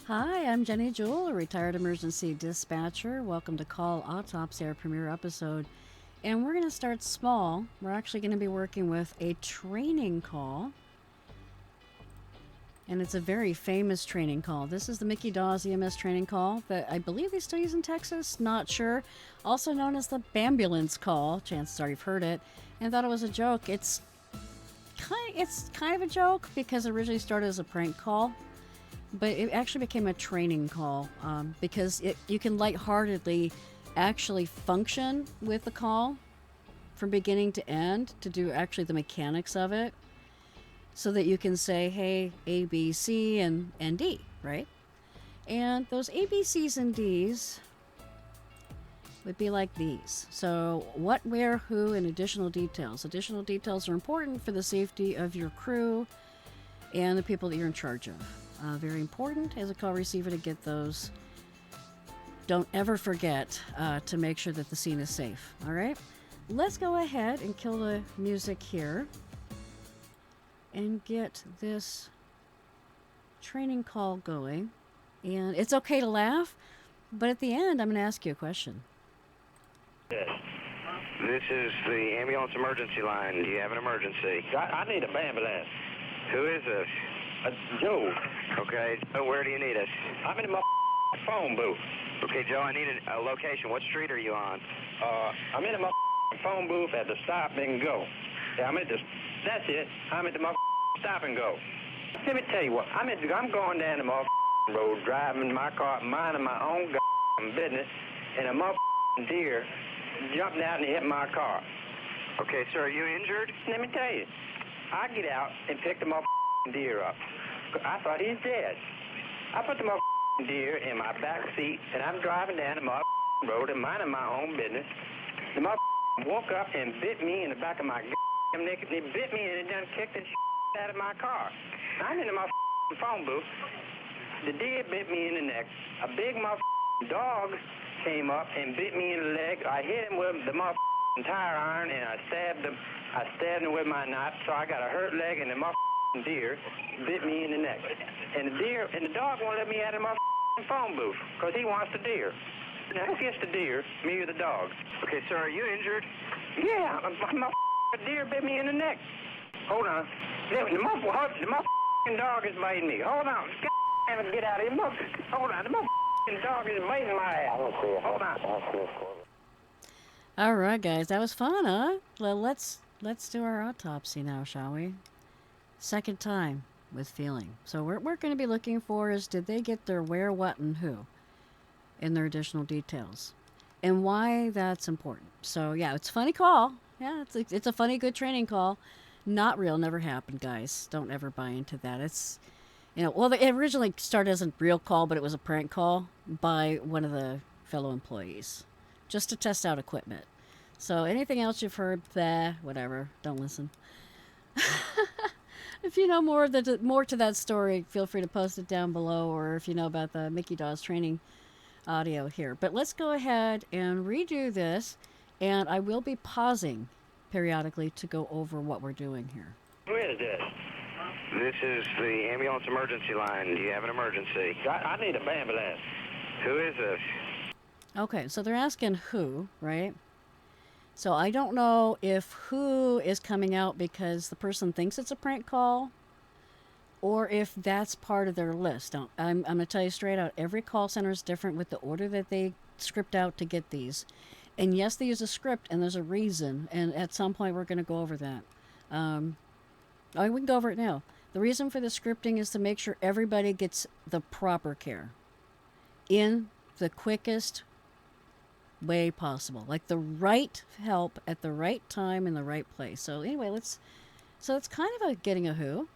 Hi, I'm Jenny Jewell, a retired emergency dispatcher. Welcome to Call Autopsy, our premiere episode. And we're going to start small. We're actually going to be working with a training call. And it's a very famous training call. This is the Mickey Dawes EMS training call that I believe they still use in Texas. Not sure. Also known as the Bambulance call. Chances are you've heard it. And thought it was a joke. It's kind of a joke because it originally started as a prank call. But it actually became a training call because you can lightheartedly actually function with the call from beginning to end to do actually the mechanics of it so that you can say, hey, A, B, C, and D, right? And those A, B, C's, and D's would be like these. So what, where, who, and additional details. Additional details are important for the safety of your crew and the people that you're in charge of. Very important as a call receiver to get those. Don't ever forget to make sure that the scene is safe. All right? Let's go ahead and kill the music here and get this training call going. And it's okay to laugh, but at the end, I'm going to ask you a question. Yes. This is the ambulance emergency line. Do you have an emergency? I need a ambulance. Who is this? Joe. Okay, so where do you need us? I'm in my phone booth. Okay, Joe, I need a location. What street are you on? I'm in my phone booth at the stop and go. Yeah, that's it. I'm at the stop and go. Let me tell you what. I'm going down the road, driving my car, minding my own business, and a deer jumped out and hit my car. Okay, sir, are you injured? Let me tell you. I get out and pick the deer up. I thought he's dead. I put the deer in my back seat, and I'm driving down the road and minding my own business. The woke up and bit me in the back of my neck. He bit me and it done kicked the out of my car. I'm in the phone booth. The deer bit me in the neck. A big dog came up and bit me in the leg. I hit him with the tire iron, and I stabbed him with my knife, so I got a hurt leg, and the deer bit me in the neck. And the dog won't let me out of my phone booth because he wants the deer. Now, who gets the deer, me or the dog? Okay, sir, are you injured? Yeah, my deer bit me in the neck. Hold on. The dog is biting me. Hold on. Get out of here. Hold on. The dog is biting my ass. Hold on. All right, guys, that was fun, huh? Well, let's do our autopsy now, shall we? Second time with feeling. So what we're going to be looking for is, did they get their where, what, and who in their additional details, and why that's important. So yeah, it's a funny call. Yeah, it's a funny, good training call. Not real, never happened, guys. Don't ever buy into that. It's, well, it originally started as a real call, but it was a prank call by one of the fellow employees, just to test out equipment. So anything else you've heard, whatever, don't listen. If you know more to that story, feel free to post it down below, or if you know about the Mickey Dawes training audio here. But let's go ahead and redo this, and I will be pausing periodically to go over what we're doing here. Who is this? This is the ambulance emergency line. Do you have an emergency? I need a ambulance. Who is this? Okay, so they're asking who, right? So I don't know if who is coming out because the person thinks it's a prank call, or if that's part of their list. Now, I'm going to tell you straight out, every call center is different with the order that they script out to get these. And yes, they use a script, and there's a reason, and at some point we're going to go over that. We can go over it now. The reason for the scripting is to make sure everybody gets the proper care in the quickest way possible, like the right help at the right time in the right place. So anyway, so it's kind of getting a who.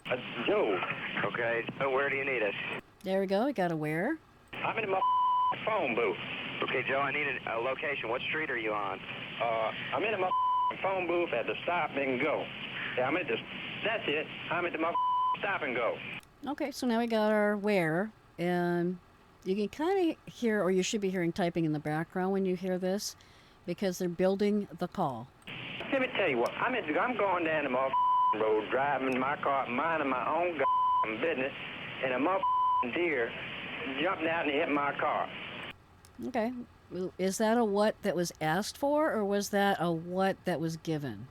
Joe. Okay, so where do you need us? There we go. We got a where. I'm in my phone booth. Okay, Joe, I need a location. What street are you on? I'm in my phone booth at the stop and go. Yeah, that's it. I'm at the stop and go. Okay, so now we got our where, and you can kind of hear, or you should be hearing typing in the background when you hear this, because they're building the call. Let me tell you what. I'm going down the road, driving my car, minding my own business, and a deer jumped out and hit my car. Okay. Is that a what that was asked for, or was that a what that was given?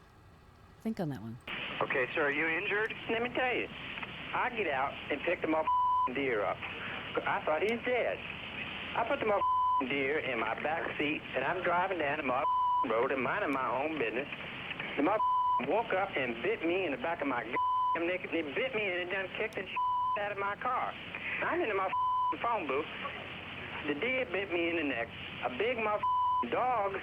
Think on that one. Okay, sir, are you injured? Let me tell you, I get out and pick the motherfucking deer up. I thought he was dead. I put the motherfucking deer in my back seat, and I'm driving down the motherfucking road and minding my own business. The motherfucker woke up and bit me in the back of my goddamn neck. He bit me and done kicked the shit out of my car. I'm in the motherfucking phone booth. The deer bit me in the neck. A big motherfucking dog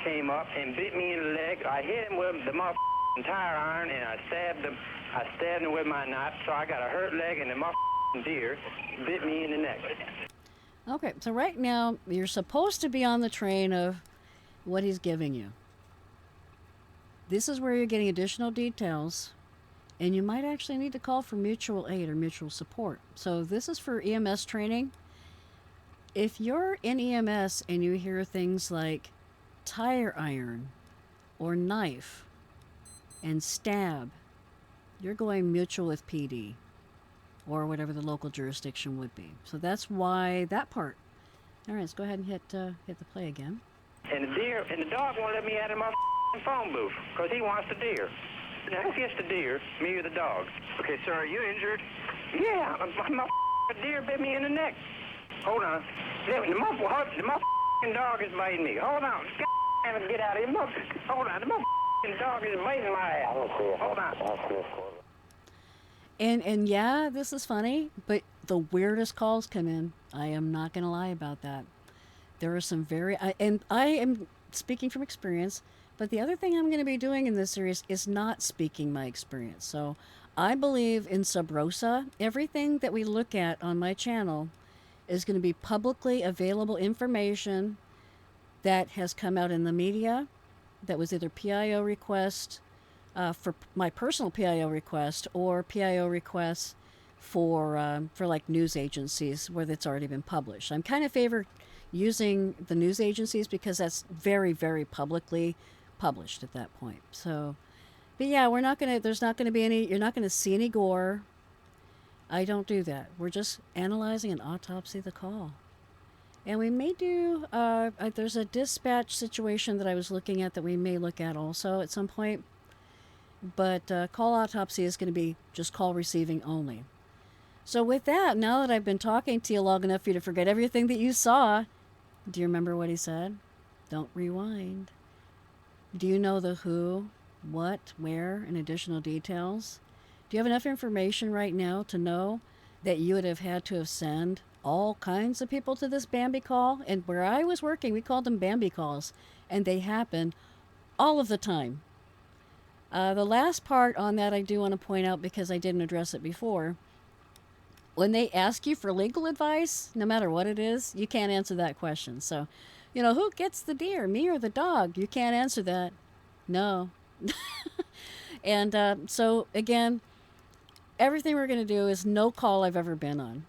came up and bit me in the leg. I hit him with the motherfucking tire iron, and I stabbed him with my knife, so I got a hurt leg, and the motherfucking deer bit me in the neck. Okay, so right now you're supposed to be on the train of what he's giving you. This is where you're getting additional details, and you might actually need to call for mutual aid or mutual support. So this is for EMS training. If you're in EMS and you hear things like tire iron or knife and stab, you're going mutual with PD or whatever the local jurisdiction would be. So that's why that part. All right, let's go ahead and hit the play again. And the dog won't let me out of my phone booth because he wants the deer. Now, who gets the deer, me or the dog? Okay, sir, are you injured? Yeah, my deer bit me in the neck. Hold on. The motherfucking dog is biting me. Hold on. Get out of here. Hold on. The motherfucking dog is biting my ass. Hold on. And yeah, this is funny, but the weirdest calls come in. I am not going to lie about that. There are some and I am speaking from experience, but the other thing I'm going to be doing in this series is not speaking my experience. So I believe in sub rosa. Everything that we look at on my channel is going to be publicly available information that has come out in the media, that was either PIO request for my personal PIO request or PIO requests for like news agencies where it's already been published. I'm kind of favor using the news agencies because that's very, very publicly published at that point. So, but yeah, there's not going to be any, you're not going to see any gore. I don't do that. We're just analyzing an autopsy of the call. And we may do, there's a dispatch situation that I was looking at that we may look at also at some point. But call autopsy is going to be just call receiving only. So with that, now that I've been talking to you long enough for you to forget everything that you saw, do you remember what he said? Don't rewind. Do you know the who, what, where, and additional details? Do you have enough information right now to know that you would have had to have sent all kinds of people to this Bambi call? And where I was working, we called them Bambi calls, and they happen all of the time. The last part on that I do want to point out because I didn't address it before. When they ask you for legal advice, no matter what it is, you can't answer that question. So, who gets the deer, me or the dog? You can't answer that. No. And so, again, everything we're going to do is no call I've ever been on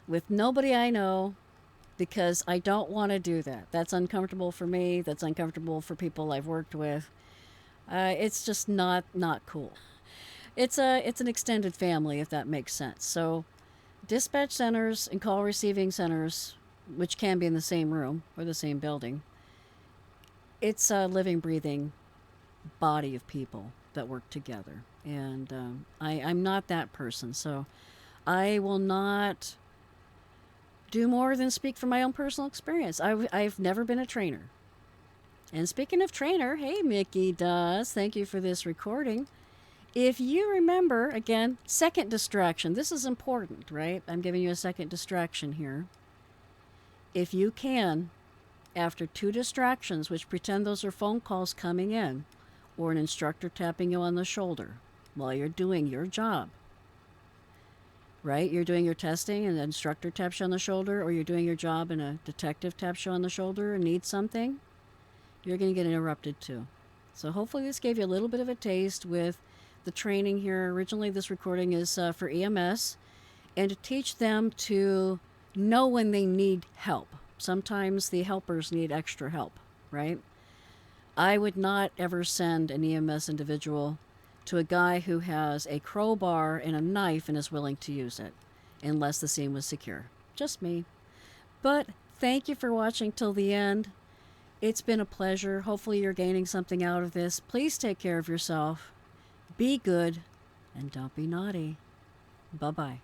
with nobody I know because I don't want to do that. That's uncomfortable for me. That's uncomfortable for people I've worked with. It's just not cool. It's an extended family, if that makes sense. So dispatch centers and call receiving centers, which can be in the same room or the same building, it's a living, breathing body of people that work together. And I'm not that person, so I will not do more than speak from my own personal experience. I've never been a trainer. And speaking of trainer, hey, Mickey Dawes, thank you for this recording. If you remember, again, second distraction. This is important, right? I'm giving you a second distraction here. If you can, after 2 distractions, which pretend those are phone calls coming in, or an instructor tapping you on the shoulder while you're doing your job, right? You're doing your testing and the instructor taps you on the shoulder, or you're doing your job and a detective taps you on the shoulder and needs something, you're going to get interrupted too. So hopefully this gave you a little bit of a taste with the training here. Originally this recording is for EMS and to teach them to know when they need help. Sometimes the helpers need extra help, right? I would not ever send an EMS individual to a guy who has a crowbar and a knife and is willing to use it unless the scene was secure. just me. But thank you for watching till the end. It's been a pleasure. Hopefully you're gaining something out of this. Please take care of yourself. Be good and don't be naughty. Bye-bye.